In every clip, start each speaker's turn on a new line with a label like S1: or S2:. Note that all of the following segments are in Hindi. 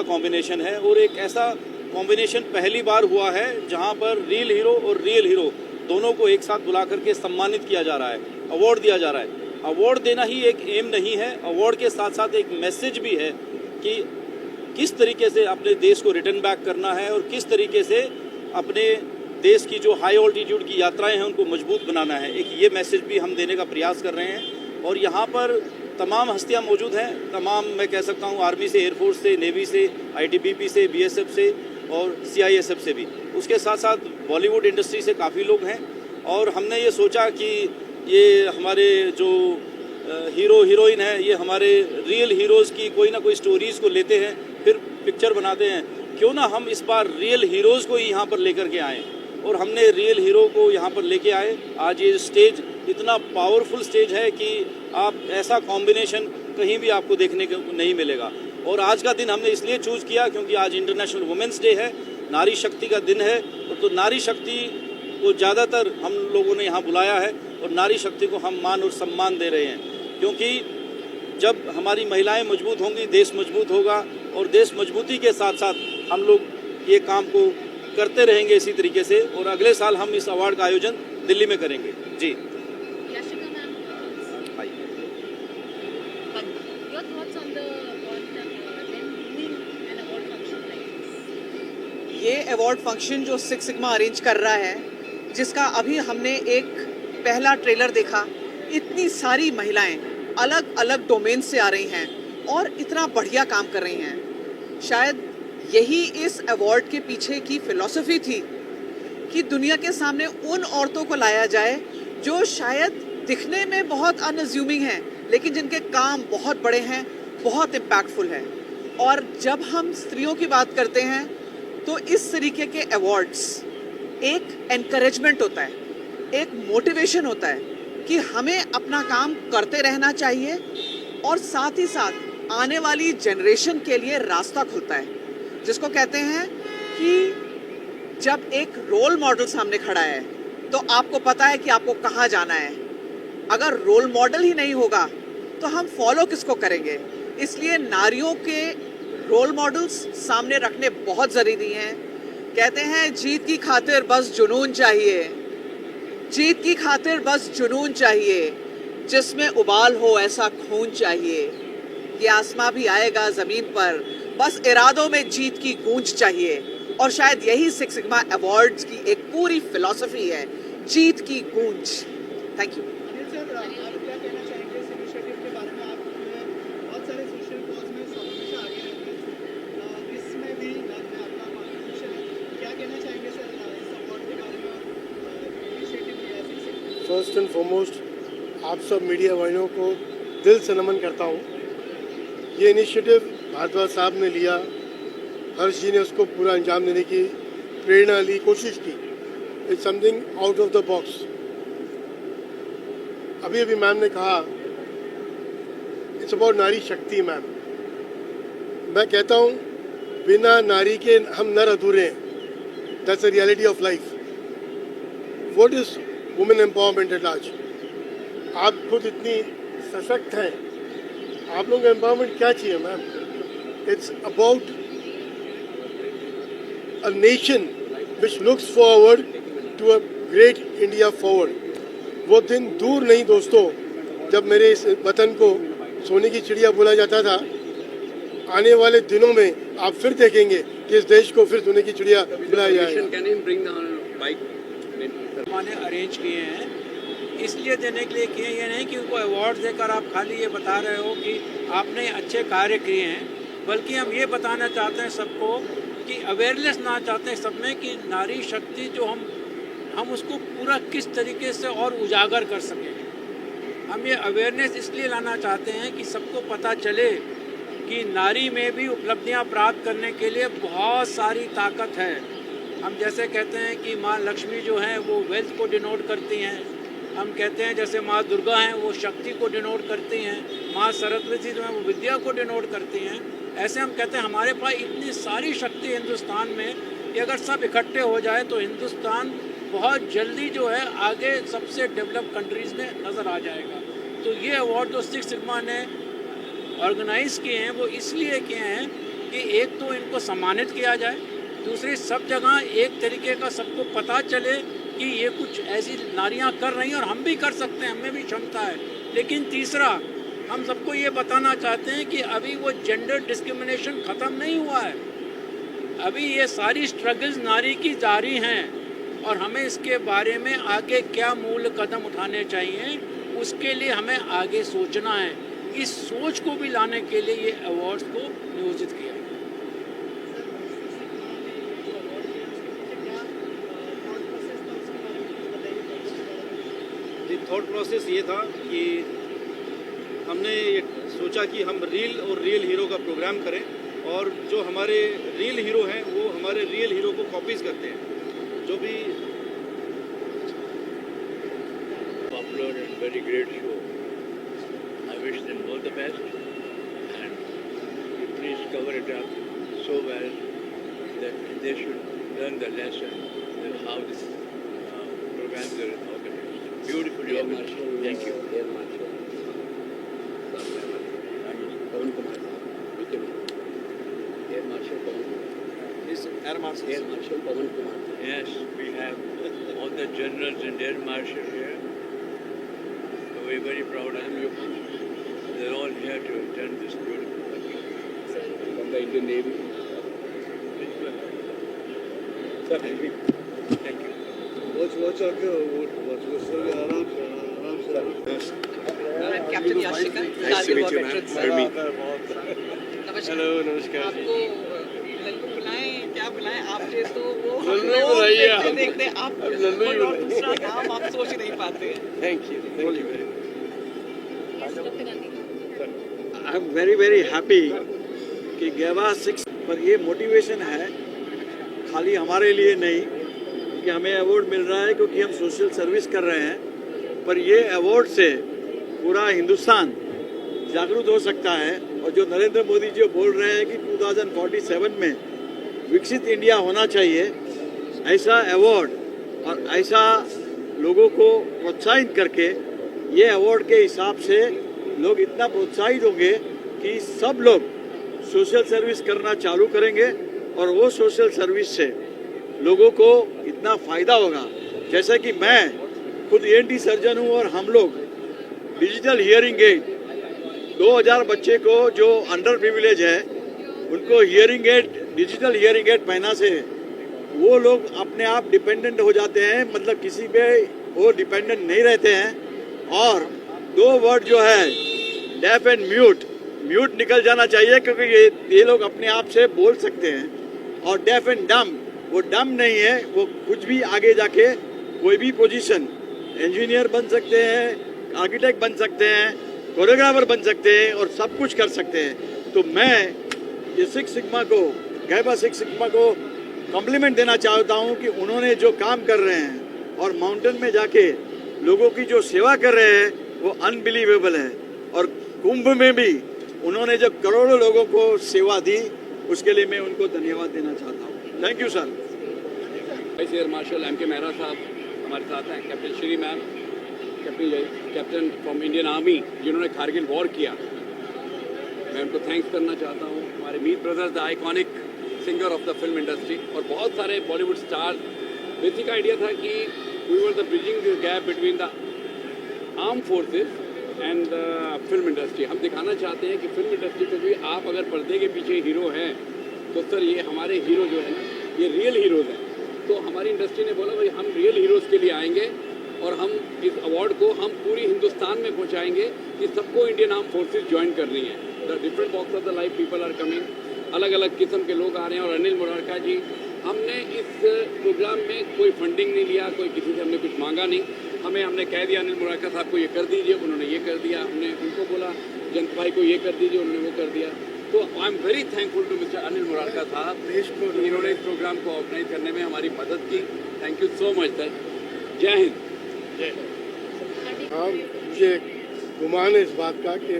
S1: का कॉम्बिनेशन है और एक ऐसा कॉम्बिनेशन पहली बार हुआ है जहां पर रियल हीरो और रियल हीरो दोनों को एक साथ बुला करके सम्मानित किया जा रहा है, अवार्ड दिया जा रहा है। अवार्ड देना ही एक एम नहीं है, अवार्ड के साथ साथ एक मैसेज भी है कि किस तरीके से अपने देश को रिटर्न बैक करना है और किस तरीके से अपने देश की जो हाई ऑल्टीट्यूड की यात्राएं हैं उनको मजबूत बनाना है। एक ये मैसेज भी हम देने का प्रयास कर रहे हैं और यहाँ पर तमाम हस्तियाँ मौजूद हैं, तमाम मैं कह सकता हूँ आर्मी से, एयरफोर्स से, नेवी से, ITBP से, BSF से और CISF से भी। उसके साथ साथ बॉलीवुड इंडस्ट्री से काफ़ी लोग हैं और हमने ये सोचा कि ये हमारे जो हीरो हीरोइन है, ये हमारे रियल हीरोज़ की कोई ना कोई स्टोरीज़ को लेते हैं, फिर पिक्चर बनाते हैं। क्यों ना हम इस बार रियल हीरोज़ को ही यहाँ पर लेकर के आएँ और हमने रियल हीरो को यहाँ पर लेके आए। आज ये स्टेज इतना पावरफुल स्टेज है कि आप ऐसा कॉम्बिनेशन कहीं भी आपको देखने को नहीं मिलेगा। और आज का दिन हमने इसलिए चूज़ किया क्योंकि आज इंटरनेशनल वुमेंस डे है, नारी शक्ति का दिन है। तो नारी शक्ति को ज़्यादातर हम लोगों ने यहाँ बुलाया है और नारी शक्ति को हम मान और सम्मान दे रहे हैं, क्योंकि जब हमारी महिलाएं मजबूत होंगी देश मजबूत होगा और देश मजबूती के साथ साथ हम लोग ये काम को करते रहेंगे इसी तरीके से। और अगले साल हम इस अवार्ड का आयोजन दिल्ली में करेंगे। जी
S2: ये अवार्ड फंक्शन जो सिक्स सिग्मा अरेंज कर रहा है, जिसका अभी हमने एक पहला ट्रेलर देखा, इतनी सारी महिलाएं अलग अलग डोमेन से आ रही हैं और इतना बढ़िया काम कर रही हैं। शायद यही इस अवार्ड के पीछे की फिलॉसफी थी कि दुनिया के सामने उन औरतों को लाया जाए जो शायद दिखने में बहुत अनअज्यूमिंग हैं, लेकिन जिनके काम बहुत बड़े हैं, बहुत इम्पैक्टफुल हैं। और जब हम स्त्रियों की बात करते हैं तो इस तरीके के अवार्ड्स एक एनकरेजमेंट होता है, एक मोटिवेशन होता है कि हमें अपना काम करते रहना चाहिए और साथ ही साथ आने वाली जनरेशन के लिए रास्ता खुलता है, जिसको कहते हैं कि जब एक रोल मॉडल सामने खड़ा है तो आपको पता है कि आपको कहाँ जाना है। अगर रोल मॉडल ही नहीं होगा तो हम फॉलो किसको करेंगे? इसलिए नारियों के रोल मॉडल्स सामने रखने बहुत ज़रूरी हैं। कहते हैं जीत की खातिर बस जुनून चाहिए, जीत की खातिर बस जुनून चाहिए, जिसमें उबाल हो ऐसा खून चाहिए। ये आसमां भी आएगा ज़मीन पर, बस इरादों में जीत की गूंज चाहिए। और शायद यही सिक्स सिग्मा अवार्ड्स की एक पूरी फिलॉसफी है, जीत की गूंज। Thank you.
S3: First and foremost आप सब मीडिया भाइयों को दिल से नमन करता हूँ। ये इनिशिएटिव भारद्वाज साहब ने लिया, हर्ष जी ने उसको पूरा अंजाम देने की प्रेरणा ली, कोशिश की। It's something out of the box. अभी अभी मैम ने कहा इट्स अबाउट नारी शक्ति। मैम, मैं कहता हूँ बिना नारी के हम नर अधूरे हैं। That's the reality of life. What is women empowerment at large? आप खुद इतनी सशक्त हैं, आप लोगों को एम्पावरमेंट क्या चाहिए ma'am? It's about a nation which looks forward to a great India forward. वो दिन दूर नहीं दोस्तों जब मेरे इस वतन को सोने की चिड़िया बोला जाता था। आने वाले दिनों में आप फिर देखेंगे कि इस देश को फिर सोने की चिड़िया बुलाया जाएगा।
S4: मैंने अरेंज किए हैं, इसलिए देने के लिए किए, ये नहीं कि उनको अवार्ड देकर आप खाली ये बता रहे हो कि आपने अच्छे कार्य किए हैं, बल्कि हम ये बताना चाहते हैं सबको कि अवेयरनेस ना चाहते हैं सब में कि नारी शक्ति जो हम उसको पूरा किस तरीके से और उजागर कर सकें। हम ये अवेयरनेस इसलिए लाना चाहते हैं कि सबको पता चले कि नारी में भी उपलब्धियां प्राप्त करने के लिए बहुत सारी ताकत है। हम जैसे कहते हैं कि माँ लक्ष्मी जो हैं वो वेल्थ को डिनोट करती हैं, हम कहते हैं जैसे माँ दुर्गा हैं वो शक्ति को डिनोट करती हैं, माँ सरस्वती जो हैं वो विद्या को डिनोट करती हैं। ऐसे हम कहते हैं हमारे पास इतनी सारी शक्ति हिंदुस्तान में कि अगर सब इकट्ठे हो जाए तो हिंदुस्तान बहुत जल्दी जो है आगे सबसे डेवलप कंट्रीज़ में नज़र आ जाएगा। तो ये अवार्ड जो सिक्स सिग्मा ने ऑर्गेनाइज़ किए हैं वो इसलिए किए हैं कि एक तो इनको सम्मानित किया जाए, दूसरी सब जगह एक तरीके का सबको पता चले कि ये कुछ ऐसी नारियां कर रही हैं और हम भी कर सकते हैं, हमें भी क्षमता है। लेकिन तीसरा, हम सबको ये बताना चाहते हैं कि अभी वो जेंडर डिस्क्रिमिनेशन ख़त्म नहीं हुआ है, अभी ये सारी स्ट्रगल्स नारी की जारी हैं और हमें इसके बारे में आगे क्या मूल कदम उठाने चाहिए, उसके लिए हमें आगे सोचना है। इस सोच को भी लाने के लिए ये अवार्ड्स को नियोजित किया।
S1: थॉट प्रोसेस ये था कि हमने ये सोचा कि हम रील और रियल हीरो का प्रोग्राम करें और जो हमारे रियल हीरो हैं वो हमारे रियल हीरो को कॉपीज करते हैं। जो भी
S5: Popular and very great show. I wish them all the best and please cover it up so well that they should learn the lesson that how this programs are organized. Beautifully organized. Thank you.
S6: Air marshal Pavan Kumar ठीक है एयर मार्शल पवन कुमार
S1: इस air marshal
S6: air marshal Pavan Kumar
S5: Yes, we have all the generals and air marshal here. So we're very proud of them. They're all here to attend this beautiful function.
S6: From the Indian navy sir
S5: Thank you.
S2: Captain Yashika, Kargil war veterans. नमस्कार।
S3: नमस्कार
S2: आपको लल्लू बुलाएं, क्या बुलाएं, आपने तो वो हम
S3: लल्लू ही
S2: लोग
S3: बुलाइए आप।
S2: देखते आप
S3: लल्लू ही
S2: कोई और
S3: बुलाइए।
S2: दूसरा नाम आप सोच ही नहीं पाते हैं।
S3: Thank you very
S7: I am very very happy कि गेवा 6 पर ये मोटिवेशन है खाली हमारे लिए नहीं कि हमें अवार्ड मिल रहा है क्योंकि हम सोशल सर्विस कर रहे हैं, पर ये अवार्ड से पूरा हिंदुस्तान जागरूक हो सकता है। और जो नरेंद्र मोदी जी बोल रहे हैं कि 2047 में विकसित इंडिया होना चाहिए, ऐसा अवार्ड और ऐसा लोगों को प्रोत्साहित करके ये अवार्ड के हिसाब से लोग इतना प्रोत्साहित होंगे कि सब लोग सोशल सर्विस करना चालू करेंगे और वो सोशल सर्विस से लोगों को इतना फ़ायदा होगा। जैसे कि मैं खुद ENT सर्जन हूँ और हम लोग डिजिटल हियरिंग एड 2000 बच्चे को जो अंडर प्रिविलेज है उनको hearing aid digital hearing aid पहना से वो लोग अपने आप डिपेंडेंट हो जाते हैं, मतलब किसी पे वो डिपेंडेंट नहीं रहते हैं। और 2 वर्ड जो है डेफ एंड म्यूट निकल जाना चाहिए क्योंकि ये लोग अपने आप से बोल सकते हैं। और डेफ एंड डम, वो डम नहीं है, वो कुछ भी आगे जाके कोई भी पोजीशन इंजीनियर बन सकते हैं, आर्किटेक्ट बन सकते हैं, कोरियोग्राफर बन सकते हैं और सब कुछ कर सकते हैं। तो मैं ये 6 सिग्मा को गैबा 6 सिग्मा को कॉम्प्लीमेंट देना चाहता हूँ कि उन्होंने जो काम कर रहे हैं और माउंटेन में जाके लोगों की जो सेवा कर रहे हैं वो अनबिलीवेबल है। और कुंभ में भी उन्होंने जब करोड़ों लोगों को सेवा दी उसके लिए मैं उनको धन्यवाद देना चाहता हूँ। Thank you sir.
S6: Vice air marshal M.K. Mehra साहब हमारे साथ हैं, captain Shri ma'am, captain from Indian army जिन्होंने कारगिल वॉर किया, मैं उनको थैंक्स करना चाहता हूँ। हमारे Meet brothers the iconic singer of the film industry और बहुत सारे बॉलीवुड स्टार। बेसिक आइडिया था कि we were the bridging this gap between the arm forces and film industry. हम दिखाना चाहते हैं कि फिल्म इंडस्ट्री पे भी आप अगर पर्दे के पीछे हीरो हैं तो सर ये हमारे हीरो जो है ना ये रियल हीरोज़ हैं। तो हमारी इंडस्ट्री ने बोला भाई हम रियल हीरोज़ के लिए आएंगे और हम इस अवार्ड को हम पूरी हिंदुस्तान में पहुंचाएंगे कि सबको इंडियन आर्म फोर्सेस ज्वाइन करनी है। The different walks of the life people are coming, अलग अलग किस्म के लोग आ रहे हैं। और अनिल मुरारका जी, हमने इस प्रोग्राम में कोई फंडिंग नहीं लिया, कोई किसी से हमने कुछ मांगा नहीं, हमने कह दिया अनिल मुरारका साहब को ये कर दीजिए, उन्होंने ये कर दिया। हमने उनको बोला जयंत भाई को ये कर दीजिए, उन्होंने वो कर दिया। तो I am very thankful to mister Anil Murarka साहब कि इन्होंने इस प्रोग्राम को ऑर्गेनाइज करने में हमारी मदद की। Thank you so much sir. जय हिंद।
S3: हाँ, मुझे गुमान है इस बात का कि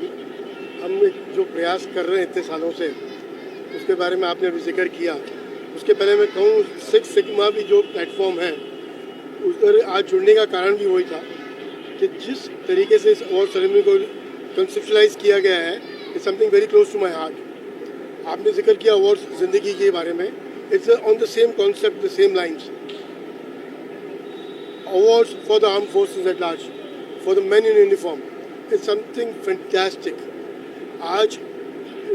S3: हम जो प्रयास कर रहे हैं इतने सालों से, उसके बारे में आपने अभी जिक्र किया। उसके पहले मैं कहूँ 6 सिग्मा भी जो प्लेटफॉर्म है उधर आज जुड़ने का कारण भी वही था कि जिस तरीके से इस अवार्ड सेरेमनी को कंसेप्शलाइज किया गया है, it's something very close to my heart. आपने जिक्र किया अवार्ड्स जिंदगी के बारे में, it's on the same concept, the same lines. Awards for the armed forces at large, for the men in uniform, it's something fantastic. आज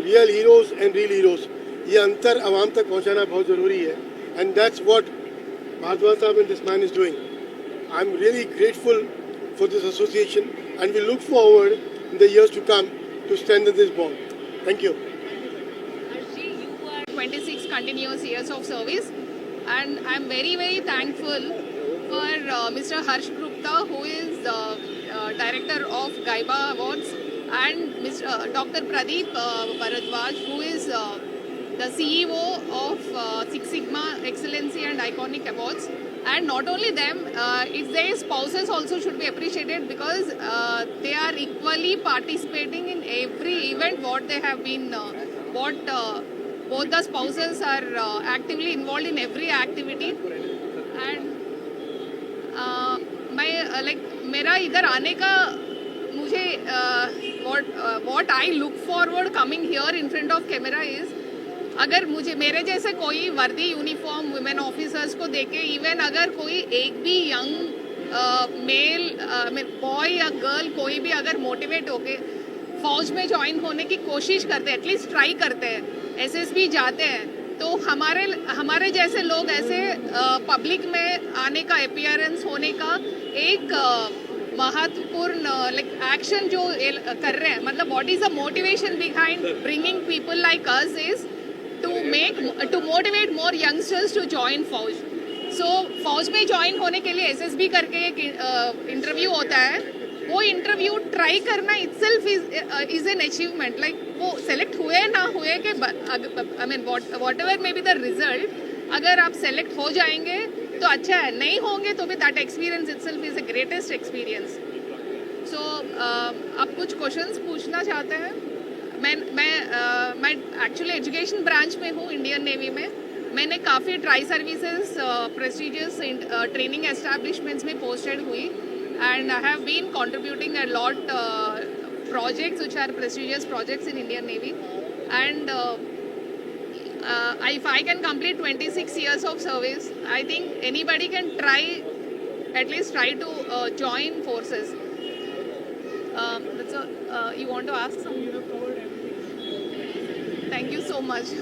S3: real heroes and real heroes, ये अंतर आवाम तक पहुंचाना बहुत ज़रूरी है, and that's what Bhardwaj साहब and this man is doing. I'm really grateful for this association, and we look forward in the years to come to strengthen this bond. Thank you.
S8: Archie, you are 26 continuous years of service, and I'm very, very thankful for Mr. Harsh Gupta, who is director of Gaiba Awards, and Mr. Dr. Pradeep Bharadwaj, who is the CEO of Six Sigma Excellency and Iconic Awards. And not only them, it's their spouses also should be appreciated, because they are equally participating in every event what they have been, both the spouses are actively involved in every activity. And मैं मेरा इधर आने का मुझे what I look forward coming here in front of camera is, अगर मुझे मेरे जैसे कोई वर्दी यूनिफॉर्म वुमेन ऑफिसर्स को देखे, इवन अगर कोई एक भी यंग मेल बॉय या गर्ल कोई भी अगर मोटिवेट होके फौज में ज्वाइन होने की कोशिश करते हैं, एटलीस्ट ट्राई करते हैं, एसएसबी जाते हैं, तो हमारे जैसे लोग ऐसे पब्लिक में आने का, अपीयरेंस होने का एक महत्वपूर्ण एक्शन जो कर रहे हैं, मतलब what is the motivation behind bringing people like us is to motivate more youngsters to join फौज. सो फौज में ज्वाइन होने के लिए एसएसबी करके एक इंटरव्यू होता है, वो इंटरव्यू ट्राई करना itself is an achievement. Like वो सेलेक्ट हुए ना हुए के I mean what ever may be the result, अगर आप सेलेक्ट हो जाएंगे तो अच्छा है, नहीं होंगे तो भी that experience itself is the greatest experience. So आप कुछ क्वेश्चंस पूछना चाहते हैं? मैं एक्चुअली एजुकेशन ब्रांच में हूँ इंडियन नेवी में. मैंने काफ़ी tri services prestigious training establishments में पोस्टेड हुई, and I have been contributing a lot projects which are prestigious projects in Indian Navy, and if I can complete 26 years of service, I think anybody can at least try to join forces. That's all. You want to ask something? Thank you so much.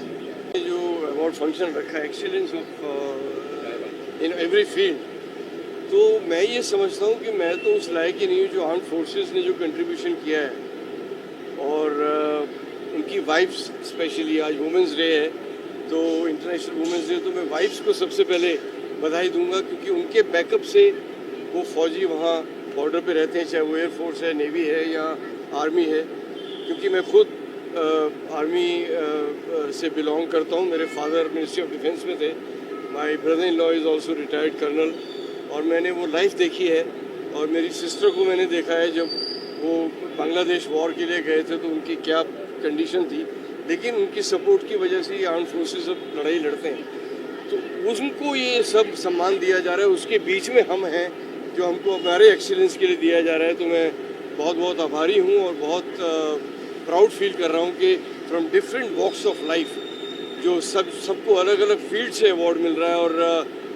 S3: जो अवार्ड फंक्शन रखा है, excellence of in every field, तो मैं ये समझता हूँ कि मैं तो उस लायक ही नहीं हूँ जो आर्म फोर्सेस ने जो कंट्रीब्यूशन किया है, और उनकी वाइफ्स, स्पेशली आज वुमेंस डे है, तो इंटरनेशनल वुमेंस डे, तो मैं वाइफ्स को सबसे पहले बधाई दूंगा, क्योंकि उनके बैकअप से वो फौजी वहाँ बॉर्डर पे रहते हैं, चाहे वो एयरफोर्स है, नेवी है या आर्मी है. क्योंकि मैं खुद आर्मी से बिलोंग करता हूँ, मेरे फादर मिनिस्ट्री ऑफ डिफेंस में थे, my brother in law is also retired colonel, और मैंने वो लाइफ देखी है. और मेरी सिस्टर को मैंने देखा है जब वो बांग्लादेश वॉर के लिए गए थे तो उनकी क्या कंडीशन थी, लेकिन उनकी सपोर्ट की वजह से ये आर्म फोर्सेस अब लड़ाई लड़ते हैं. तो उनको ये सब सम्मान दिया जा रहा है, उसके बीच में हम हैं जो हमको हमारे एक्सीलेंस के लिए दिया जा रहा है. तो मैं बहुत बहुत आभारी हूँ और बहुत प्राउड फील कर रहा हूँ कि from different walks of life जो सबको अलग अलग फील्ड से अवार्ड मिल रहा है, और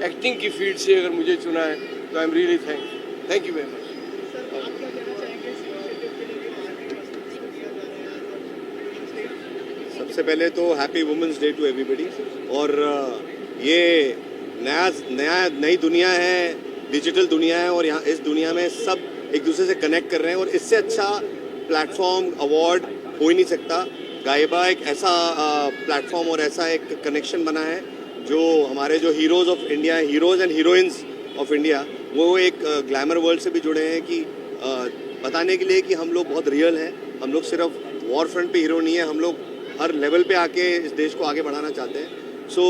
S3: एक्टिंग की फील्ड से अगर मुझे चुना है तो I am really thank you very much.
S9: सबसे पहले तो happy women's day to everybody. और ये नई दुनिया है, डिजिटल दुनिया है, और यहाँ इस दुनिया में सब एक दूसरे से कनेक्ट कर रहे हैं, और इससे अच्छा प्लेटफॉर्म अवार्ड हो ही नहीं सकता. गाइबा एक ऐसा प्लेटफॉर्म और ऐसा एक कनेक्शन बना है जो हमारे जो heroes of India, heroes and heroines of India, वो एक ग्लैमर वर्ल्ड से भी जुड़े हैं, कि बताने के लिए कि हम लोग बहुत रियल हैं. हम लोग सिर्फ वॉर फ्रंट पे हीरो नहीं है, हम लोग हर लेवल पे आके इस देश को आगे बढ़ाना चाहते हैं. So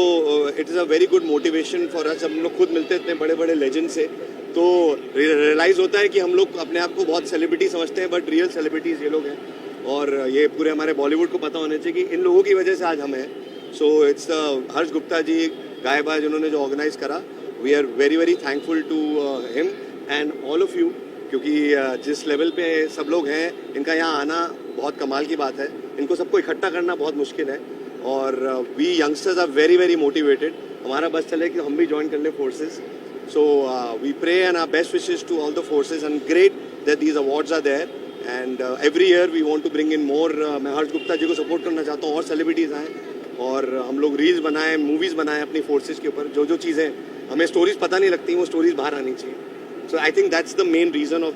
S9: it is a very good motivation for us. हम लोग खुद मिलते हैं इतने बड़े बड़े लेजेंड से, तो रियलाइज़ होता है कि हम लोग अपने आप को बहुत सेलिब्रिटी समझते हैं, बट रियल सेलिब्रिटीज़ ये लोग हैं. और ये पूरे हमारे बॉलीवुड को पता होना चाहिए कि इन लोगों की वजह से आज हम हैं. सो इट्स हर्ष गुप्ता जी, गायबा, जिन्होंने जो ऑर्गेनाइज करा, we are very very thankful to him and all of you, क्योंकि जिस लेवल पे सब लोग हैं, इनका यहाँ आना बहुत कमाल की बात है. इनको सबको इकट्ठा करना बहुत मुश्किल है, और we youngsters are very very motivated. हमारा बस चले कि हम भी ज्वाइन कर ले forces. So we pray and our best wishes to all the forces, and great that these awards are there. And every year we want to bring in more. मैं हर्ष गुप्ता जी को सपोर्ट करना चाहता हूँ और सेलिब्रिटीज़ आएँ और हम लोग रील्स बनाएं, मूवीज़ बनाएं अपनी फोर्सेस के ऊपर. जो चीज़ें हमें स्टोरीज पता नहीं लगती वो स्टोरीज बाहर आनी चाहिए. So I think that's the main reason of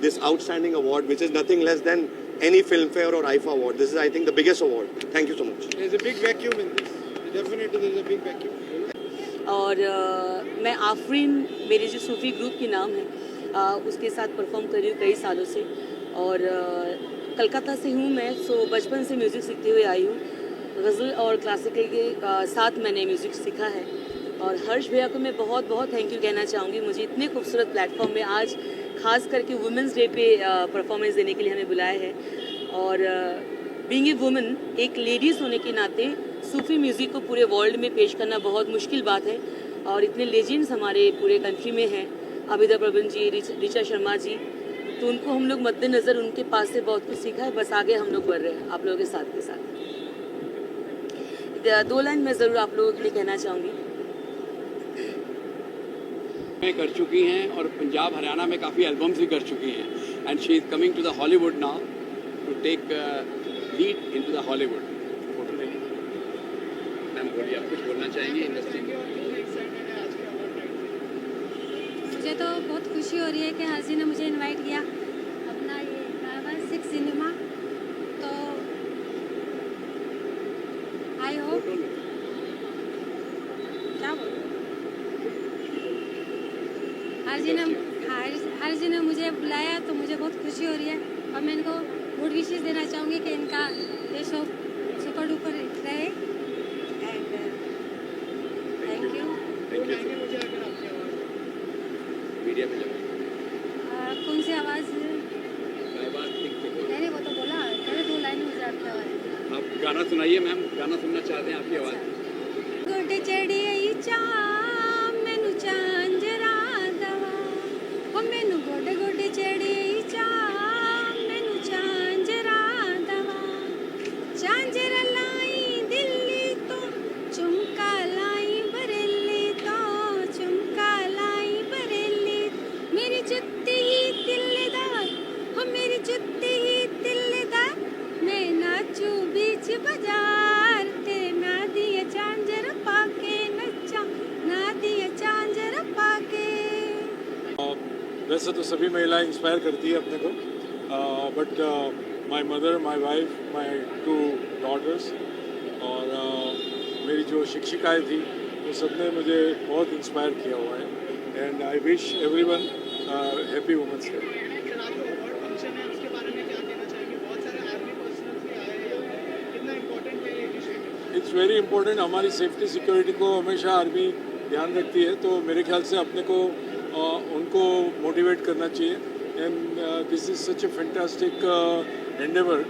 S9: this outstanding award, which is nothing less than any Filmfare or IFA award. This is, I think, the biggest award. Thank you so much.
S3: There's a big vacuum in this. Definitely there's a big vacuum.
S10: और मैं आफरीन मेरे जो सूफ़ी ग्रुप की नाम है उसके साथ परफॉर्म कर रही हूँ कई सालों से. और कलकत्ता से हूँ मैं. सो बचपन से म्यूज़िक सीखते हुए आई हूँ. गज़ल और क्लासिकल के साथ मैंने म्यूज़िक सीखा है. और हर्ष भैया को मैं बहुत बहुत थैंक यू कहना चाहूँगी. मुझे इतने खूबसूरत प्लेटफॉर्म में आज खास करके वुमेंस डे पे परफॉर्मेंस देने के लिए हमें बुलाया है. और बीइंग ए वुमन, एक लेडीज़ होने के नाते सूफ़ी म्यूज़िक को पूरे वर्ल्ड में पेश करना बहुत मुश्किल बात है. और इतने लेजेंड्स हमारे पूरे कंट्री में हैं, आबिदा प्रवीण जी, ऋचा शर्मा जी, तो उनको हम लोग मद्देनज़र उनके पास से बहुत कुछ सीखा है. बस आगे हम लोग बढ़ रहे हैं आप लोगों के साथ. 2 लाइन मैं ज़रूर आप लोगों के लिए कहना चाहूँगी.
S6: में कर चुकी हैं और पंजाब हरियाणा में काफ़ी एल्बम्स भी कर चुकी हैं. And she is coming to the Hollywood now to take lead into the Hollywood. Photo लेंगे मैम. बोलिए, आप कुछ बोलना चाहेंगे इंडस्ट्री के?
S11: मुझे तो बहुत खुशी हो रही है कि हाजी ने मुझे इनवाइट किया अपना ये गावा 6 सिनेमा. तो आई होप क्या बोलूं, हाजी ने मुझे बुलाया तो मुझे बहुत खुशी हो रही है. और मैं इनको गुड विशेस देना चाहूँगी कि इनका ये शो सुपर डुपर रहे. And thank you.
S6: मीडिया में
S11: कौन सी आवाज़?
S6: नहीं,
S11: वो तो बोला. पहले 2 लाइन मुझे आपकी आवाज़.
S6: आप गाना सुनाइए मैम. गाना सुनना चाहते हैं आपकी आवाज़.
S11: गुड चढ़ी चा मैनू चांजरा दवा ओ मैनू गोडे गोडे चढ़ी चा मैनू चांजरा दवा. चांजरा लाई दिल्ली तो झुमका लाई बरेली तो झुमका लाई बरेली. मेरी जुत्ती ही तिल्लेदार हो मेरी जुत्ती ही तिल्लेदार. मैं नाचू बीच बाजार तेरे ना दिए चांजर पाके नचा ना दिए चांजर पाके.
S3: वैसे तो सभी महिलाएं इंस्पायर करती है अपने को, but my mother, my wife, my 2 daughters और मेरी जो शिक्षिकाएं थी वो सबने मुझे बहुत इंस्पायर किया हुआ है. And I wish everyone happy women's day. It's very important. हमारी सेफ्टी सिक्योरिटी को हमेशा आर्मी ध्यान रखती है, तो मेरे ख्याल से अपने को उनको मोटिवेट करना चाहिए. And this is such A fantastic Endeavour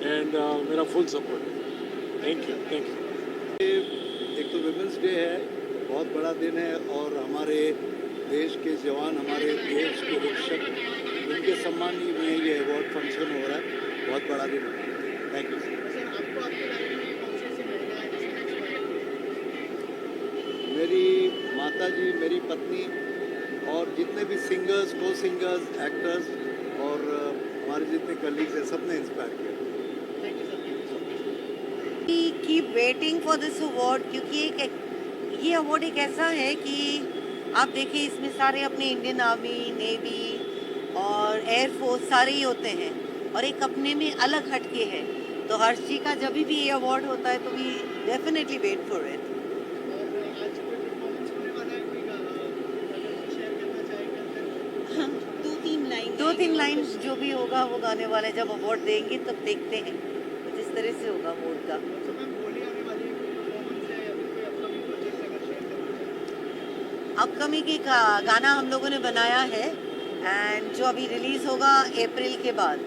S3: and मेरा फुल सपोर्ट है. Thank you.
S7: एक तो वुमेंस डे है, बहुत बड़ा दिन है. और हमारे देश के जवान, हमारे देश के रक्षक, उनके सम्मान में ये अवार्ड फंक्शन हो रहा है. बहुत बड़ा दिन है. Thank you. मेरी माता जी, मेरी पत्नी और जितने भी सिंगर्स, को सिंगर्स, एक्टर्स और हमारे जितने कलीग्स हैं, सबने इंस्पायर किया.
S12: Keep waiting for this award, क्योंकि ये अवार्ड एक ऐसा है कि आप देखिए इसमें सारे अपने इंडियन आर्मी, नेवी और एयरफोर्स सारे ही होते हैं और एक अपने में अलग हटके है. तो हर्ष जी का जब भी ये अवार्ड होता है तो we definitely wait for it. 2-3 line जो भी होगा वो गाने वाले. जब अवार्ड देंगे तब देखते हैं जिस तरह से होगा अवार्ड का. अपकमिंग की गाना हम लोगों ने बनाया है एंड जो अभी रिलीज होगा अप्रैल के बाद.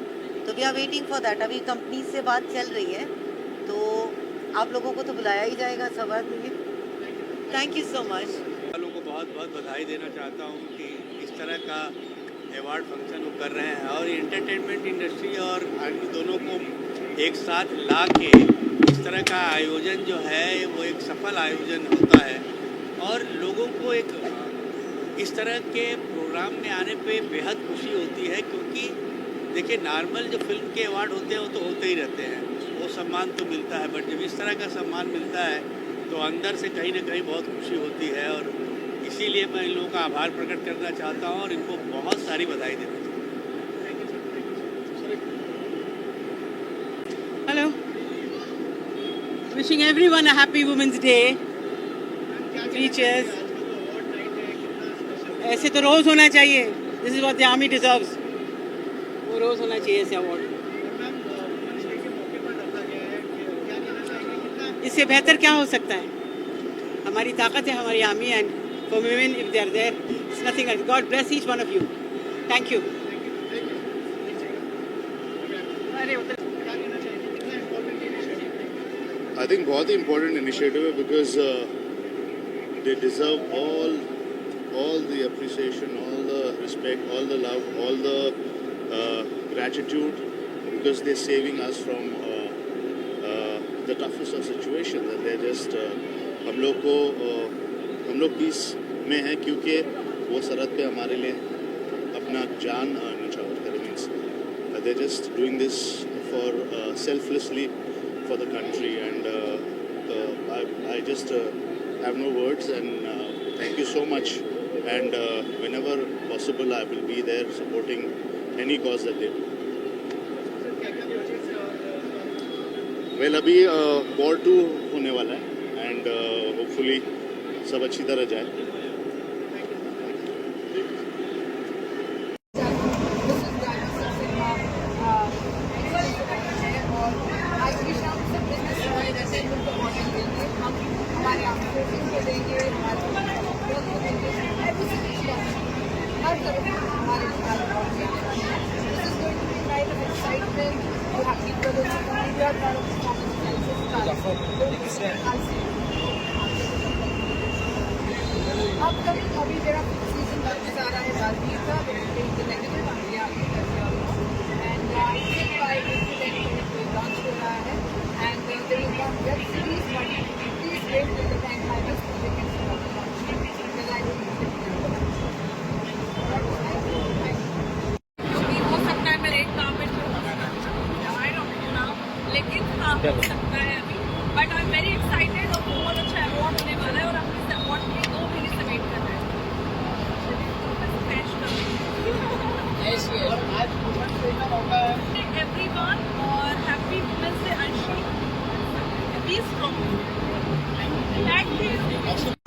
S12: तो we are waiting for that. अभी कंपनी से बात चल रही है तो आप लोगों को तो बुलाया ही जाएगा सब आदमी. Thank you so much.
S9: वालों को बहुत बहुत बधाई देना चाहता हूँ कि इस तरह का अवार्ड फंक्शन वो कर रहे हैं और एंटरटेनमेंट इंडस्ट्री और आर्मी दोनों को एक साथ ला के इस
S13: इस तरह का आयोजन जो है वो एक सफल आयोजन होता है और लोगों को एक इस तरह के प्रोग्राम में आने पे बेहद खुशी होती है, क्योंकि देखिए नॉर्मल जो फिल्म के अवार्ड होते हैं वो तो होते ही रहते हैं, वो सम्मान तो मिलता है, बट जब इस तरह का सम्मान मिलता है तो अंदर से कहीं ना कहीं बहुत खुशी होती है। और इसीलिए मैं इन लोगों का आभार प्रकट करना चाहता हूँ और इनको बहुत सारी बधाई देना चाहता हूँ।
S2: Hello, wishing everyone a happy women's day. 3 cheers। ऐसे तो रोज होना चाहिए, this is what the army deserves. वो रोज होना चाहिए ऐसे अवार्ड। इससे बेहतर क्या हो सकता है? हमारी ताकत है हमारी army, and for women if they are there, it's nothing else. God bless each one of you. Thank you.
S14: I think बहुत ही important initiative है because they deserve all the appreciation, all the respect, all the love, all the gratitude because they're saving us from the toughest of situations and they're just हम लोग पीस में हैं क्योंकि वो सरहद पे हमारे लिए अपना जान निछावर कर means they're just doing this for selflessly for the country and I just have no words and thank you so much and whenever possible I will be there supporting any cause that they do. Well अभी War 2 होने वाला है and hopefully सब अच्छी तरह जाए.
S2: अभी मेरा सीजन वापस आ रहा है बालवीर का, लॉन्च हो रहा है and there is one web series please wait till the time I must हो सकता है मैं एक काम में लेकिन हाँ हो सकता है अभी, but I am very excited और बहुत अच्छा अवार्ड होने वाला है और अपने इस अवार्ड के 2 महीने से वेट कर रहे हैं। एवरीवन और हैप्पी वुमेन्स डे अंशी, बी स्ट्रांग। थैंक यू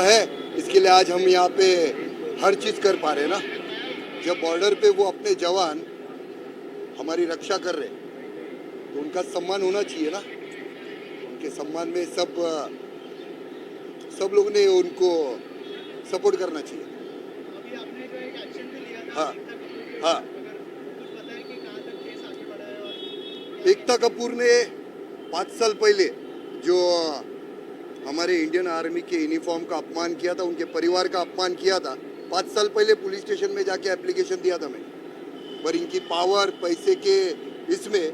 S15: है इसके लिए आज हम यहाँ पे हर चीज़ कर पा रहे हैं ना। जब बॉर्डर पे वो अपने जवान हमारी रक्षा कर रहे तो उनका सम्मान होना चाहिए ना। उनके सम्मान में सब लोग ने उनको सपोर्ट करना चाहिए। हाँ हाँ, एकता कपूर ने 5 साल पहले जो हमारे इंडियन आर्मी के यूनिफॉर्म का अपमान किया था, उनके परिवार का अपमान किया था, 5 साल पहले पुलिस स्टेशन में जाके एप्लीकेशन दिया था मैंने, पर इनकी पावर पैसे के इसमें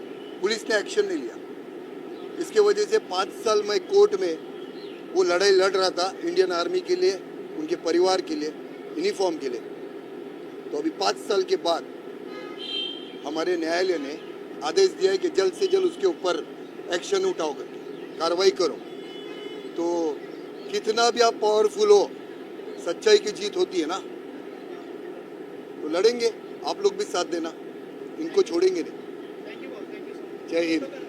S15: पुलिस ने एक्शन नहीं लिया। इसके वजह से 5 साल मैं कोर्ट में वो लड़ाई लड़ रहा था इंडियन आर्मी के लिए, उनके परिवार के लिए, यूनिफॉर्म के लिए। तो अभी 5 साल के बाद हमारे न्यायालय ने आदेश दिया है कि जल्द से जल्द उसके ऊपर एक्शन उठाओ, करके कार्रवाई करो। तो कितना भी आप पावरफुल हो, सच्चाई की जीत होती है ना। तो लड़ेंगे, आप लोग भी साथ देना, इनको छोड़ेंगे नहीं। जय हिंद।